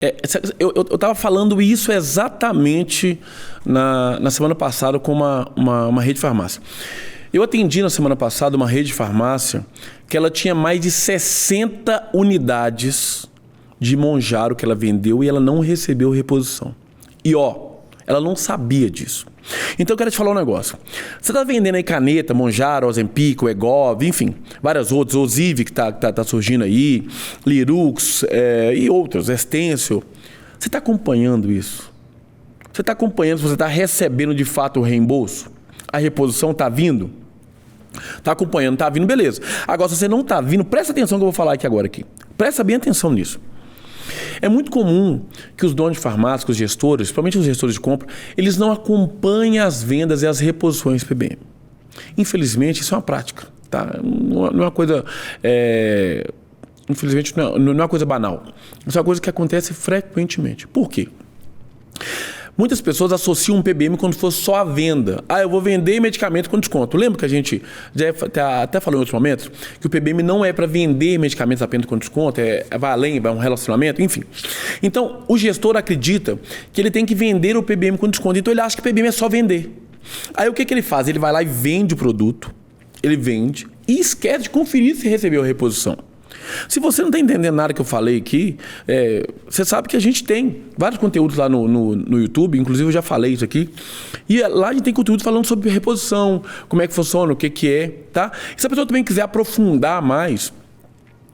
Eu estava falando isso exatamente na semana passada com uma rede de farmácia. Eu atendi na semana passada uma rede de farmácia que ela tinha mais de 60 unidades de Monjaro que ela vendeu e ela não recebeu reposição. E ela não sabia disso. Então eu quero te falar um negócio. Você está vendendo aí caneta, Monjaro, Ozempic, Egov, enfim, várias outras, Osive que tá surgindo aí, Lirux e outras, Extensior. Você está acompanhando isso? Você está acompanhando se você está recebendo de fato o reembolso? A reposição está vindo? Está acompanhando, está vindo, beleza. Agora, se você não está vindo, presta atenção que eu vou falar aqui. Presta bem atenção nisso. É muito comum que os donos de farmácia, os gestores, principalmente os gestores de compra, eles não acompanhem as vendas e as reposições PBM. Infelizmente, isso é uma prática, tá? Não é uma coisa... Infelizmente, não é uma coisa banal. Isso é uma coisa que acontece frequentemente. Por quê? Muitas pessoas associam um PBM quando for só a venda. Eu vou vender medicamento com desconto. Lembra que a gente já até falou em outros momentos que o PBM não é para vender medicamentos apenas com desconto, vai além, vai um relacionamento, enfim. Então, o gestor acredita que ele tem que vender o PBM com desconto. Então, ele acha que o PBM é só vender. Aí, o que ele faz? Ele vai lá e vende o produto, ele vende e esquece de conferir se recebeu a reposição. Se você não está entendendo nada que eu falei aqui, você sabe que a gente tem vários conteúdos lá no YouTube, inclusive eu já falei isso aqui, e lá a gente tem conteúdo falando sobre reposição, como é que funciona, o que é, tá? E se a pessoa também quiser aprofundar mais,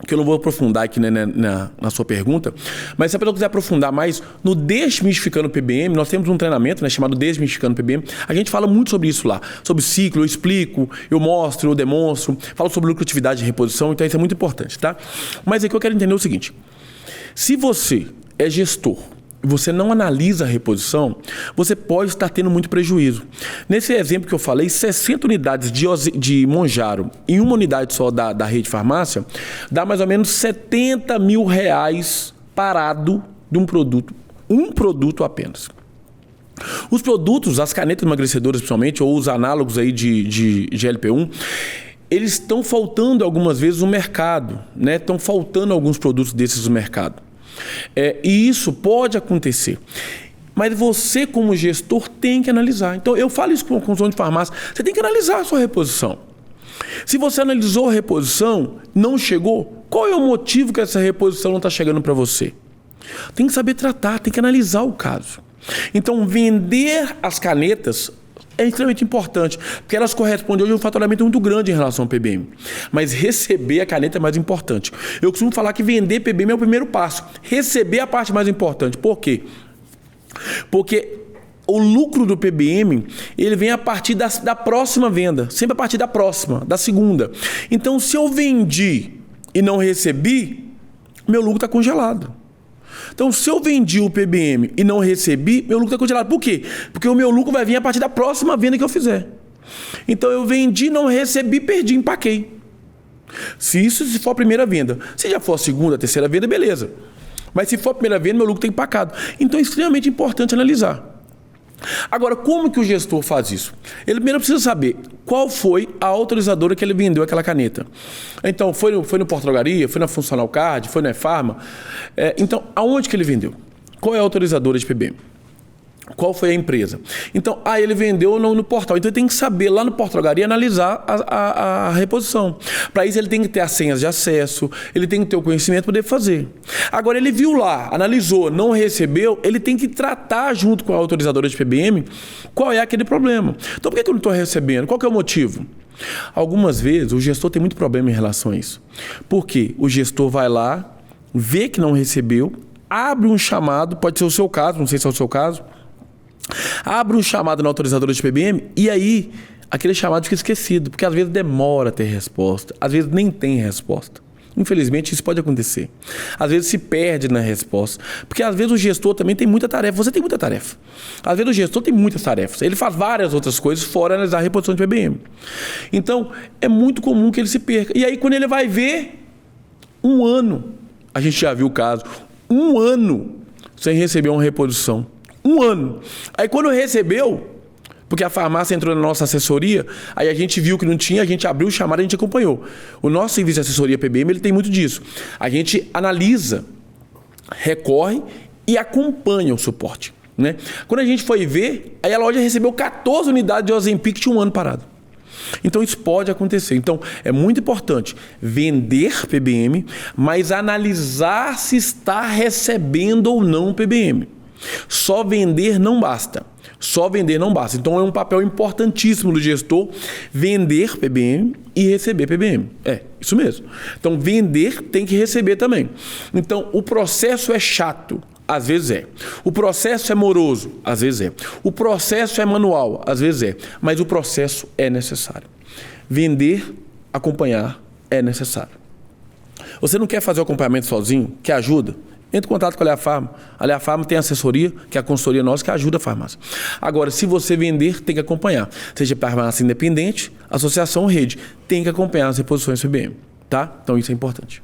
que eu não vou aprofundar aqui na sua pergunta, mas se a pessoa quiser aprofundar mais no Desmistificando PBM, nós temos um treinamento chamado Desmistificando PBM, a gente fala muito sobre isso lá, sobre ciclo, eu explico, eu mostro, eu demonstro, falo sobre lucratividade de reposição, então isso é muito importante, tá? Mas aqui eu quero entender o seguinte, se você é gestor, você não analisa a reposição, você pode estar tendo muito prejuízo. Nesse exemplo que eu falei, 60 unidades de Monjaro em uma unidade só da rede de farmácia, dá mais ou menos R$70 mil parado de um produto apenas. Os produtos, as canetas emagrecedoras principalmente, ou os análogos aí de GLP-1, eles estão faltando algumas vezes no mercado, né? Estão faltando alguns produtos desses no mercado. E isso pode acontecer. Mas você, como gestor, tem que analisar. Então, eu falo isso com os donos de farmácia. Você tem que analisar a sua reposição. Se você analisou a reposição, não chegou, qual é o motivo que essa reposição não está chegando para você? Tem que saber tratar, tem que analisar o caso. Então, vender as canetas é extremamente importante, porque elas correspondem hoje a um faturamento muito grande em relação ao PBM. Mas receber a caneta é mais importante. Eu costumo falar que vender PBM é o primeiro passo. Receber é a parte mais importante. Por quê? Porque o lucro do PBM, ele vem a partir da próxima venda. Sempre a partir da próxima, da segunda. Então, se eu vendi e não recebi, meu lucro está congelado. Então, se eu vendi o PBM e não recebi, meu lucro está congelado. Por quê? Porque o meu lucro vai vir a partir da próxima venda que eu fizer. Então, eu vendi, não recebi, perdi, empaquei. Se for a primeira venda. Se já for a segunda, a terceira venda, beleza. Mas se for a primeira venda, meu lucro está empacado. Então, é extremamente importante analisar. Agora, como que o gestor faz isso? Ele primeiro precisa saber qual foi a autorizadora que ele vendeu aquela caneta. Então, foi no Portdrogaria, foi na Funcional Card, foi na E-Farma. Então, aonde que ele vendeu? Qual é a autorizadora de PBM? Qual foi a empresa? Então, ele vendeu no portal. Então, ele tem que saber lá no Portdrogaria analisar a reposição. Para isso, ele tem que ter as senhas de acesso, ele tem que ter o conhecimento para poder fazer. Agora, ele viu lá, analisou, não recebeu, ele tem que tratar junto com a autorizadora de PBM qual é aquele problema. Então, por que eu não estou recebendo? Qual que é o motivo? Algumas vezes, o gestor tem muito problema em relação a isso. Porque o gestor vai lá, vê que não recebeu, abre um chamado, pode ser o seu caso, não sei se é o seu caso, abre um chamado na autorizadora de PBM e aí aquele chamado fica esquecido, porque às vezes demora a ter resposta, às vezes nem tem resposta. Infelizmente isso pode acontecer. Às vezes se perde na resposta, porque às vezes o gestor também tem muita tarefa, você tem muita tarefa. Às vezes o gestor tem muitas tarefas, ele faz várias outras coisas fora analisar a reposição de PBM. Então é muito comum que ele se perca. E aí quando ele vai ver, um ano, a gente já viu o caso, um ano sem receber uma reposição. Um ano. Aí quando recebeu, porque a farmácia entrou na nossa assessoria, aí a gente viu que não tinha, a gente abriu o chamado, a gente acompanhou. O nosso serviço de assessoria PBM, ele tem muito disso. A gente analisa, recorre e acompanha o suporte, né? Quando a gente foi ver, aí a loja recebeu 14 unidades de Ozempic de um ano parado. Então isso pode acontecer. Então é muito importante vender PBM, mas analisar se está recebendo ou não PBM. Só vender não basta. Só vender não basta. Então é um papel importantíssimo do gestor vender PBM e receber PBM. É, isso mesmo. Então vender tem que receber também. Então o processo é chato. Às vezes é. O processo é moroso, às vezes é. O processo é manual, às vezes é. Mas o processo é necessário. Vender, acompanhar é necessário. Você não quer fazer o acompanhamento sozinho? Quer ajuda? Entre em contato com a Aleafarma. A Aleafarma tem assessoria, que é a consultoria nossa, que ajuda a farmácia. Agora, se você vender, tem que acompanhar. Seja farmácia independente, associação ou rede. Tem que acompanhar as reposições PBM. Tá? Então isso é importante.